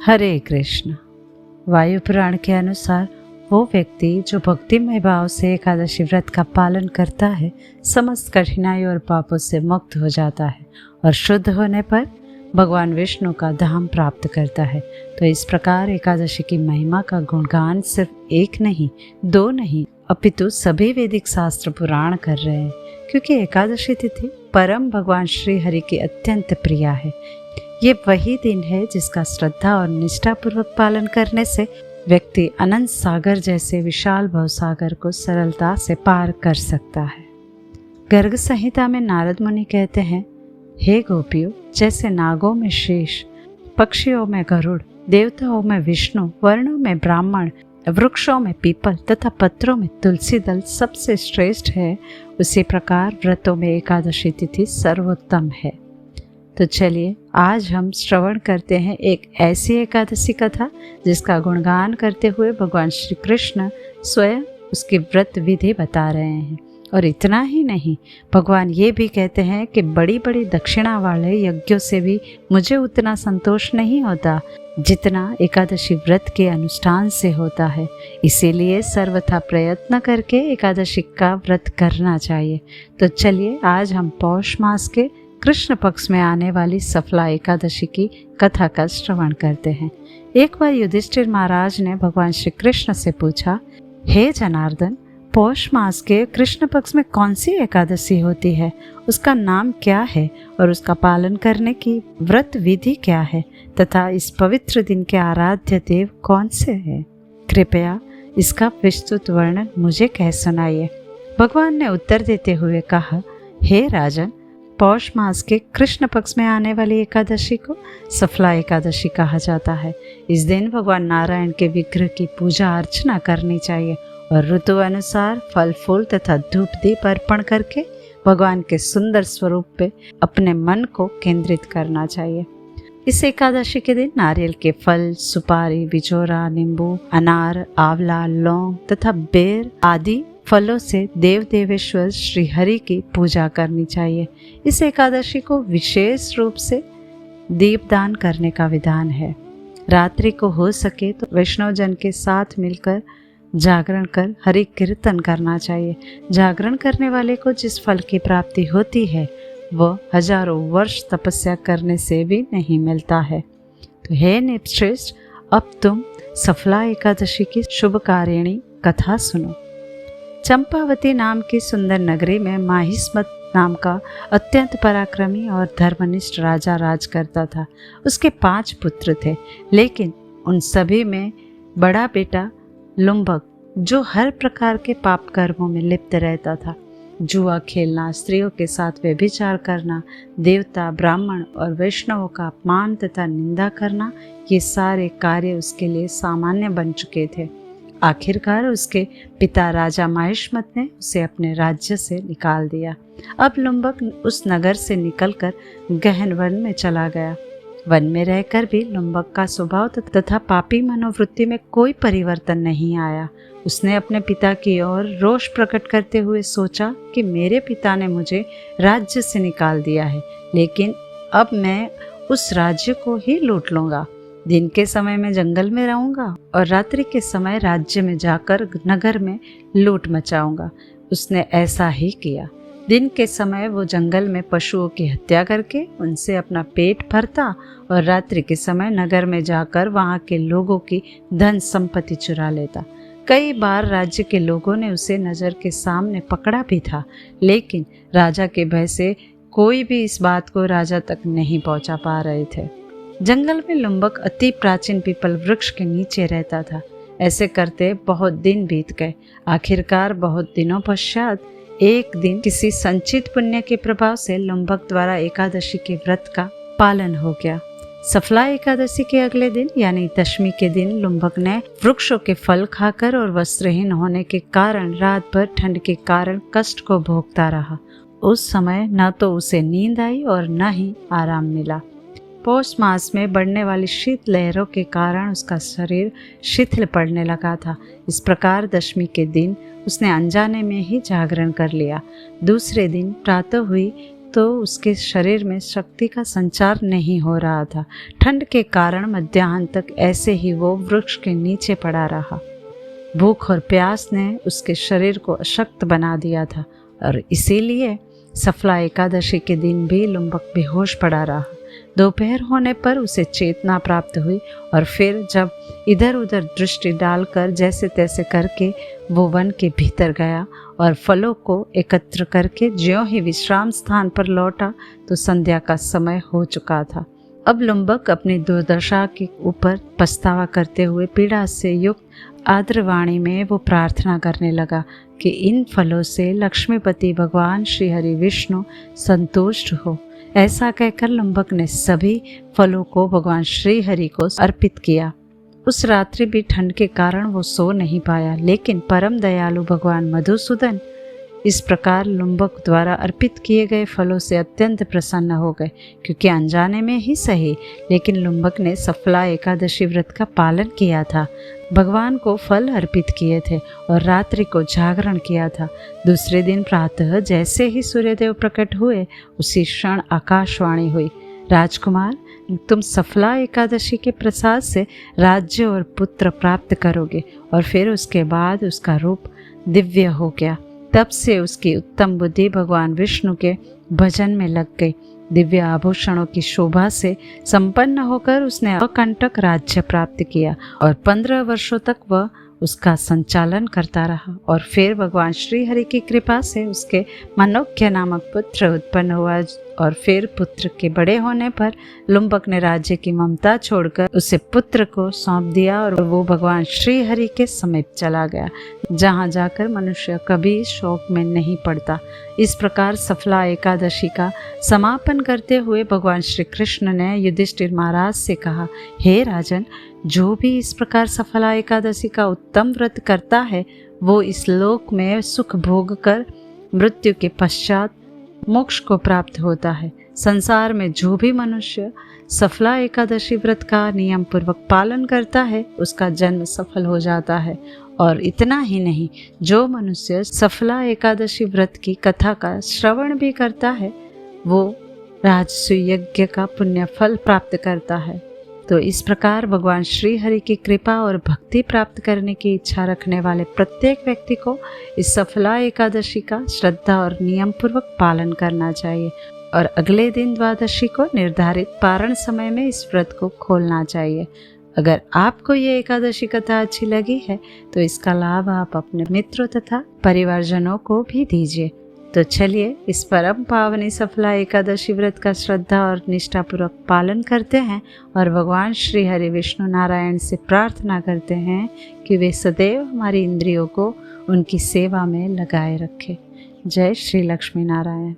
हरे कृष्ण। वायु पुराण के अनुसार वो व्यक्ति जो भक्तिमय भाव से एकादशी व्रत का पालन करता है समस्त कठिनाइयों और पापों से मुक्त हो जाता है और शुद्ध होने पर भगवान विष्णु का धाम प्राप्त करता है। तो इस प्रकार एकादशी की महिमा का गुणगान सिर्फ एक नहीं, दो नहीं, अपितु सभी वैदिक शास्त्र पुराण कर रहे हैं, क्योंकि एकादशी तिथि परम भगवान श्री हरि की अत्यंत प्रिय है। ये वही दिन है जिसका श्रद्धा और निष्ठा पूर्वक पालन करने से व्यक्ति अनंत सागर जैसे विशाल भवसागर को सरलता से पार कर सकता है। गर्ग संहिता में नारद मुनि कहते हैं, हे गोपियों, जैसे नागों में शेष, पक्षियों में गरुड़, देवताओं में विष्णु, वर्णों में ब्राह्मण, वृक्षों में पीपल तथा पत्रों में तुलसी दल सबसे श्रेष्ठ है, उसी प्रकार व्रतों में एकादशी तिथि सर्वोत्तम है। तो चलिए आज हम श्रवण करते हैं एक ऐसी एकादशी कथा जिसका गुणगान करते हुए भगवान श्री कृष्ण स्वयं उसकी व्रत विधि बता रहे हैं। और इतना ही नहीं, भगवान ये भी कहते हैं कि बड़ी बड़ी दक्षिणा वाले यज्ञों से भी मुझे उतना संतोष नहीं होता जितना एकादशी व्रत के अनुष्ठान से होता है। इसीलिए सर्वथा प्रयत्न करके एकादशी का व्रत करना चाहिए। तो चलिए आज हम पौष मास के कृष्ण पक्ष में आने वाली सफला एकादशी की कथा का श्रवण करते हैं। एक बार युधिष्ठिर महाराज ने भगवान श्री कृष्ण से पूछा, हे जनार्दन, पौष मास के कृष्ण पक्ष में कौन सी एकादशी होती है, उसका नाम क्या है और उसका पालन करने की व्रत विधि क्या है तथा इस पवित्र दिन के आराध्य देव कौन से हैं? कृपया इसका विस्तृत वर्णन मुझे कह सुनाइए। भगवान ने उत्तर देते हुए कहा, हे राजन, पौष मास के कृष्ण पक्ष में आने वाली एकादशी को सफला एकादशी कहा जाता है। इस दिन भगवान नारायण के विग्रह की पूजा अर्चना करनी चाहिए और ऋतु अनुसार फल फूल तथा धूप दीप अर्पण करके भगवान के सुंदर स्वरूप पे अपने मन को केंद्रित करना चाहिए। इस एकादशी के दिन नारियल के फल, सुपारी, बिचौरा, नींबू, अनार, आंवला, लौंग तथा बेर आदि फलों से देव देवेश्वर श्री हरि की पूजा करनी चाहिए। इस एकादशी को विशेष रूप से दीपदान करने का विधान है। रात्रि को हो सके तो वैष्णव जन के साथ मिलकर जागरण कर हरि कीर्तन करना चाहिए। जागरण करने वाले को जिस फल की प्राप्ति होती है वह हजारों वर्ष तपस्या करने से भी नहीं मिलता है। तो हे नृपश्रेष्ठ, अब तुम सफला एकादशी की शुभकारिणी कथा सुनो। चंपावती नाम की सुंदर नगरी में माहिष्मत नाम का अत्यंत पराक्रमी और धर्मनिष्ठ राजा राज करता था। उसके 5 पुत्र थे, लेकिन उन सभी में बड़ा बेटा लुम्बक, जो हर प्रकार के पाप कर्मों में लिप्त रहता था। जुआ खेलना, स्त्रियों के साथ व्यभिचार करना, देवता, ब्राह्मण और वैष्णवों का अपमान तथा निंदा करना, ये सारे कार्य उसके लिए सामान्य बन चुके थे। आखिरकार उसके पिता राजा माहिष्मत ने उसे अपने राज्य से निकाल दिया। अब लुम्बक उस नगर से निकलकर गहन वन में चला गया। वन में रहकर भी लुम्बक का स्वभाव तथा पापी मनोवृत्ति में कोई परिवर्तन नहीं आया। उसने अपने पिता की ओर रोष प्रकट करते हुए सोचा कि मेरे पिता ने मुझे राज्य से निकाल दिया है, लेकिन अब मैं उस राज्य को ही लूट लूंगा। दिन के समय में जंगल में रहूंगा और रात्रि के समय राज्य में जाकर नगर में लूट मचाऊंगा। उसने ऐसा ही किया। दिन के समय वो जंगल में पशुओं की हत्या करके उनसे अपना पेट भरता और रात्रि के समय नगर में जाकर वहाँ के लोगों की धन संपत्ति चुरा लेता। कई बार राज्य के लोगों ने उसे नजर के सामने पकड़ा भी था, लेकिन राजा के भय से कोई भी इस बात को राजा तक नहीं पहुँचा पा रहे थे। जंगल में लुम्बक अति प्राचीन पीपल वृक्ष के नीचे रहता था। ऐसे करते बहुत दिन बीत गए। आखिरकार बहुत दिनों पश्चात एक दिन किसी संचित पुण्य के प्रभाव से लुम्बक द्वारा एकादशी के व्रत का पालन हो गया। सफला एकादशी के अगले दिन यानी दशमी के दिन लुम्बक ने वृक्षों के फल खाकर और वस्त्रहीन होने के कारण रात भर ठंड के कारण कष्ट को भोगता रहा। उस समय न तो उसे नींद आई और न ही आराम मिला। पौष मास में बढ़ने वाली शीत लहरों के कारण उसका शरीर शिथिल पड़ने लगा था। इस प्रकार दशमी के दिन उसने अनजाने में ही जागरण कर लिया। दूसरे दिन प्रातः हुई तो उसके शरीर में शक्ति का संचार नहीं हो रहा था। ठंड के कारण मध्याह्न तक ऐसे ही वो वृक्ष के नीचे पड़ा रहा। भूख और प्यास ने उसके शरीर को अशक्त बना दिया था और इसीलिए सफला एकादशी के दिन भी लुम्बक बेहोश पड़ा रहा। दोपहर होने पर उसे चेतना प्राप्त हुई और फिर जब इधर उधर दृष्टि डालकर जैसे तैसे करके वो वन के भीतर गया और फलों को एकत्र करके ज्यों ही विश्राम स्थान पर लौटा तो संध्या का समय हो चुका था। अब लुम्बक अपनी दुर्दशा के ऊपर पछतावा करते हुए पीड़ा से युक्त आर्द्रवाणी में वो प्रार्थना करने लगा कि इन फलों से लक्ष्मीपति भगवान श्री हरि विष्णु संतुष्ट हो। ऐसा कहकर लुम्बक ने सभी फलों को भगवान श्री हरि को अर्पित किया। उस रात्रि भी ठंड के कारण वो सो नहीं पाया, लेकिन परम दयालु भगवान मधुसूदन इस प्रकार लुम्बक द्वारा अर्पित किए गए फलों से अत्यंत प्रसन्न हो गए, क्योंकि अनजाने में ही सही लेकिन लुम्बक ने सफला एकादशी व्रत का पालन किया था, भगवान को फल अर्पित किए थे और रात्रि को जागरण किया था। दूसरे दिन प्रातः जैसे ही सूर्यदेव प्रकट हुए उसी क्षण आकाशवाणी हुई, राजकुमार तुम सफला एकादशी के प्रसाद से राज्य और पुत्र प्राप्त करोगे। और फिर उसके बाद उसका रूप दिव्य हो गया। तब से उसकी उत्तम बुद्धि भगवान विष्णु के भजन में लग गई। दिव्य आभूषणों की शोभा से संपन्न होकर उसने अकंटक राज्य प्राप्त किया और 15 वर्षों तक वह उसका संचालन करता रहा। और फिर भगवान श्री हरि की कृपा से उसके मनोज्ञ नामक पुत्र उत्पन्न हुआ और फिर पुत्र के बड़े होने पर लुम्बक ने राज्य की ममता छोड़कर उसे पुत्र को सौंप दिया और वो भगवान श्री हरि के समीप चला गया, जहाँ जाकर मनुष्य कभी शोक में नहीं पड़ता। इस प्रकार सफला एकादशी का समापन करते हुए भगवान श्री कृष्ण ने युधिष्ठिर महाराज से कहा, हे राजन, जो भी इस प्रकार सफला एकादशी का उत्तम व्रत करता है वो इस लोक में सुख भोग कर मृत्यु के पश्चात मोक्ष को प्राप्त होता है। संसार में जो भी मनुष्य सफला एकादशी व्रत का नियम पूर्वक पालन करता है उसका जन्म सफल हो जाता है। और इतना ही नहीं, जो मनुष्य सफला एकादशी व्रत की कथा का श्रवण भी करता है वो राजसूय यज्ञ का पुण्य फल प्राप्त करता है। तो इस प्रकार भगवान श्री हरि की कृपा और भक्ति प्राप्त करने की इच्छा रखने वाले प्रत्येक व्यक्ति को इस सफला एकादशी का श्रद्धा और नियम पूर्वक पालन करना चाहिए और अगले दिन द्वादशी को निर्धारित पारण समय में इस व्रत को खोलना चाहिए। अगर आपको ये एकादशी कथा अच्छी लगी है तो इसका लाभ आप अपने मित्रों तथा परिवारजनों को भी दीजिए। तो चलिए इस परम पावनी सफला एकादशी व्रत का श्रद्धा और निष्ठापूर्वक पालन करते हैं और भगवान श्री हरि विष्णु नारायण से प्रार्थना करते हैं कि वे सदैव हमारी इंद्रियों को उनकी सेवा में लगाए रखें। जय श्री लक्ष्मी नारायण।